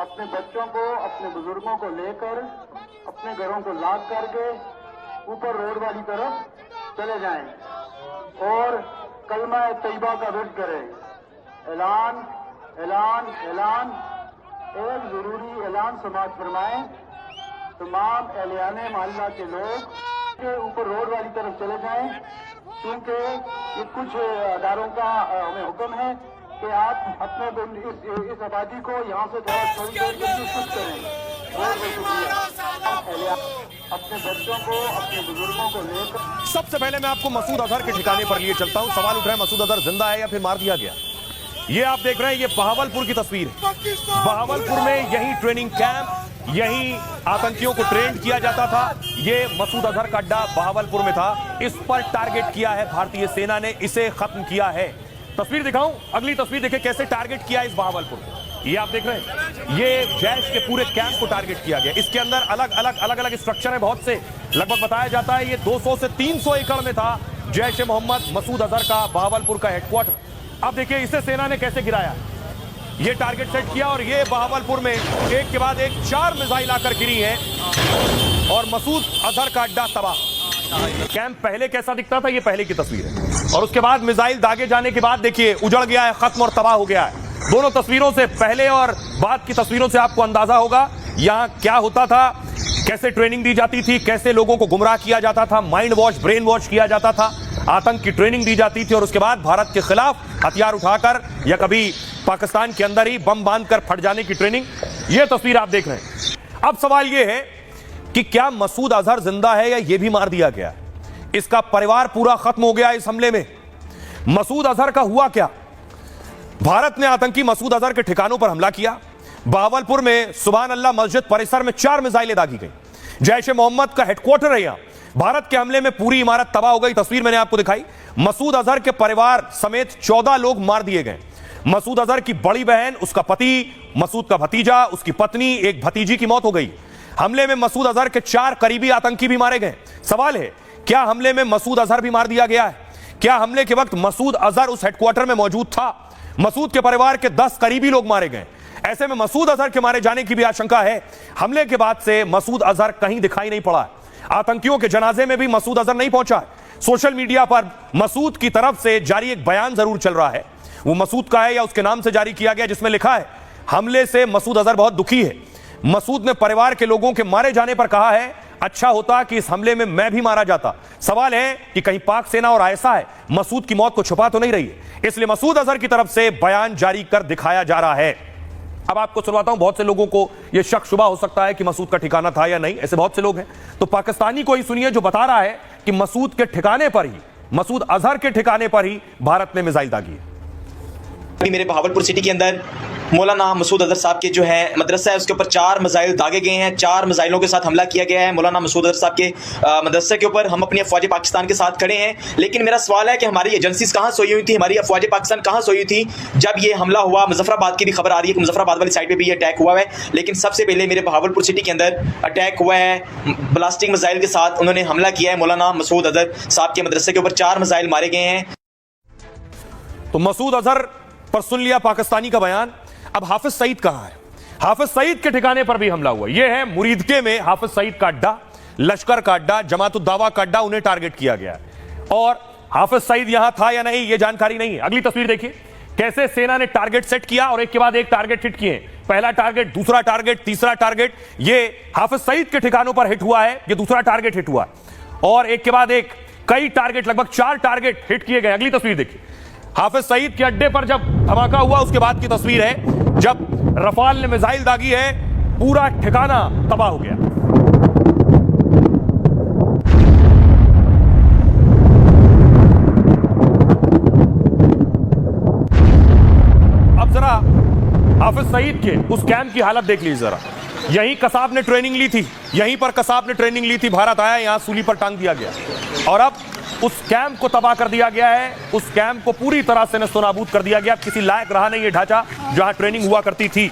अपने बच्चों को, अपने बुजुर्गों को लेकर अपने घरों को लॉक करके ऊपर रोड वाली तरफ चले जाएं और कलमा तैयबा का विर्द करें। ऐलान ऐलान ऐलान एक जरूरी ऐलान समाअत फरमाएं। तमाम एहलियाने मोहल्ला के लोग के ऊपर रोड वाली तरफ चले जाएं, क्योंकि ये कुछ अदारों का हमें हुक्म है कि आप अपने इस आबादी को यहाँ से थोड़ी देर के लिए शिफ्ट करें। बहुत बहुत शुक्रिया। अपने बच्चों को, अपने बुजुर्गों को लेकर सबसे पहले मैं आपको मसूद अजहर के ठिकाने पर लिए चलता हूं। सवाल उठ रहा है, मसूद अजहर जिंदा है या फिर मार दिया गया? ये आप देख रहे हैं, ये बहावलपुर की तस्वीर है। बहावलपुर में यही ट्रेनिंग कैंप, यही आतंकियों को ट्रेन किया जाता था। ये मसूद अजहर का अड्डा बहावलपुर में था। इस पर टारगेट किया है भारतीय सेना ने, इसे खत्म किया है। तस्वीर दिखाऊं, अगली तस्वीर देखें कैसे टारगेट किया इस बहावलपुर को। ये आप देख रहे हैं, ये जैश के पूरे कैंप को टारगेट किया गया। इसके अंदर अलग अलग स्ट्रक्चर है बहुत से। लगभग बताया जाता है ये 200 से 300 एकड़ में था जैश ए मोहम्मद मसूद अजहर का बहावलपुर का हेडक्वार्टर। अब देखिए इसे सेना ने कैसे गिराया। ये टारगेट सेट किया और ये बहावलपुर में एक के बाद एक 4 मिसाइल आकर गिरी हैं और मसूद अजहर का अड्डा तबाह। कैंप पहले कैसा दिखता था, ये पहले की तस्वीर है, और उसके बाद मिसाइल दागे जाने के बाद देखिए उजड़ गया है, खत्म और तबाह हो गया है। दोनों तस्वीरों से, पहले और बाद की तस्वीरों से आपको अंदाजा होगा यहां क्या होता था, कैसे ट्रेनिंग दी जाती थी, कैसे लोगों को गुमराह किया जाता था, माइंड वॉश, ब्रेन वॉश किया जाता था, आतंक की ट्रेनिंग दी जाती थी और उसके बाद भारत के खिलाफ हथियार उठाकर या कभी पाकिस्तान के अंदर ही बम बांधकर फट जाने की ट्रेनिंग। यह तस्वीर आप देख रहे हैं। अब सवाल यह है कि क्या मसूद अजहर जिंदा है या यह भी मार दिया गया? इसका परिवार पूरा खत्म हो गया इस हमले में। मसूद अजहर का हुआ क्या? भारत ने आतंकी मसूद अजहर के ठिकानों पर हमला किया। बहावलपुर में सुभान अल्लाह मस्जिद परिसर में 4 मिसाइलें दागी गई। जैश ए मोहम्मद का हेडक्वार्टर है यहां। भारत के हमले में पूरी इमारत तबाह हो गई। तस्वीर मैंने आपको दिखाई। मसूद अजहर के परिवार समेत 14 लोग मार दिए गए। मसूद अजहर की बड़ी बहन, उसका पति, मसूद का भतीजा, उसकी पत्नी, एक भतीजी की मौत हो गई। हमले में मसूद अजहर के 4 करीबी आतंकी भी मारे गए। सवाल है, क्या हमले में मसूद अजहर भी मार दिया गया है? क्या हमले के वक्त मसूद अजहर उस हेडक्वार्टर में मौजूद था? मसूद के परिवार के 10 करीबी लोग मारे गए। ऐसे में मसूद अजहर के मारे जाने की भी आशंका है। हमले के बाद से मसूद अजहर कहीं दिखाई नहीं पड़ा। आतंकियों के जनाजे में भी मसूद अजहर नहीं पहुंचा। सोशल मीडिया पर मसूद की तरफ से जारी एक बयान जरूर चल रहा है, वो मसूद का है या उसके नाम से जारी किया गया, जिसमें लिखा है हमले से मसूद अजहर बहुत दुखी है। मसूद ने परिवार के लोगों के मारे जाने पर कहा है, अच्छा होता कि इस हमले में मैं भी मारा जाता। सवाल है कि कहीं पाक सेना और आईएसआई मसूद की मौत को छुपा तो नहीं रही है, इसलिए मसूद अजहर की तरफ से बयान जारी कर दिखाया जा रहा है। अब आपको सुनवाता हूं, बहुत से लोगों को यह शक शुबा हो सकता है कि मसूद का ठिकाना था या नहीं, ऐसे बहुत से लोग हैं। तो पाकिस्तानी को ही सुनिए जो बता रहा है कि मसूद के ठिकाने पर ही, मसूद अजहर के ठिकाने पर ही भारत ने मिसाइल दागी है। मेरे बहावलपुर सिटी के अंदर मौलाना मसूद अजहर साहब के जो है मदरसा है, उसके ऊपर 4 मिसाइल दागे गए हैं। 4 मिसाइलों के साथ हमला किया गया है मौलाना मसूद अजहर साहब के मदरसे के ऊपर। हम अपनी अफवाज पाकिस्तान के साथ खड़े हैं, लेकिन मेरा सवाल है कि हमारी एजेंसीज कहाँ सोई हुई थी, हमारी अफवाज पाकिस्तान कहाँ सोई हुई थी जब ये हमला हुआ? मुजफ्फराबाद की भी खबर आ रही है कि मुजफ्फराबाद वाली साइड पर भी ये अटैक हुआ है, लेकिन सबसे पहले मेरे बहावलपुर सिटी के अंदर अटैक हुआ है। ब्लास्टिंग मिसाइल के साथ उन्होंने हमला किया है। मौलाना मसूद अजहर साहब के मदरसे के ऊपर 4 मिसाइल मारे गए हैं। तो मसूद अजहर पर सुन लिया पाकिस्तानी का बयान। अब हाफिज सईद कहां है? हाफिज सईद के ठिकाने पर भी हमला हुआ। यह है मुरीदके में हाफिज सईद का अड्डा, लश्कर का अड्डा, जमात-उद-दावा का अड्डा, उन्हें टारगेट किया गया है। और हाफिज सईद यहां था या नहीं यह जानकारी नहीं है। अगली तस्वीर देखिए कैसे सेना ने टारगेट सेट किया और एक के बाद एक टारगेट हिट किए। पहला टारगेट, दूसरा टारगेट, तीसरा टारगेट। यह हाफिज सईद के ठिकानों पर हिट हुआ है, यह दूसरा टारगेट हिट हुआ और एक के बाद एक कई टारगेट, लगभग 4 टारगेट हिट किए गए। अगली तस्वीर देखिए, हाफिज सईद के अड्डे पर जब धमाका हुआ उसके बाद की तस्वीर है, जब रफाल ने मिसाइल दागी है, पूरा ठिकाना तबाह हो गया। अब जरा हाफिज सईद के उस कैंप की हालत देख लीजिए जरा। यहीं कसाब ने ट्रेनिंग ली थी, यहीं पर कसाब ने ट्रेनिंग ली थी। भारत आया, यहां सूली पर टांग दिया गया और अब उस कैंप को तबाह कर दिया गया है। उस कैंप को पूरी तरह से नस्तोनाबूद कर दिया गया। किसी लायक रहा नहीं ये ढांचा जहां ट्रेनिंग हुआ करती थी।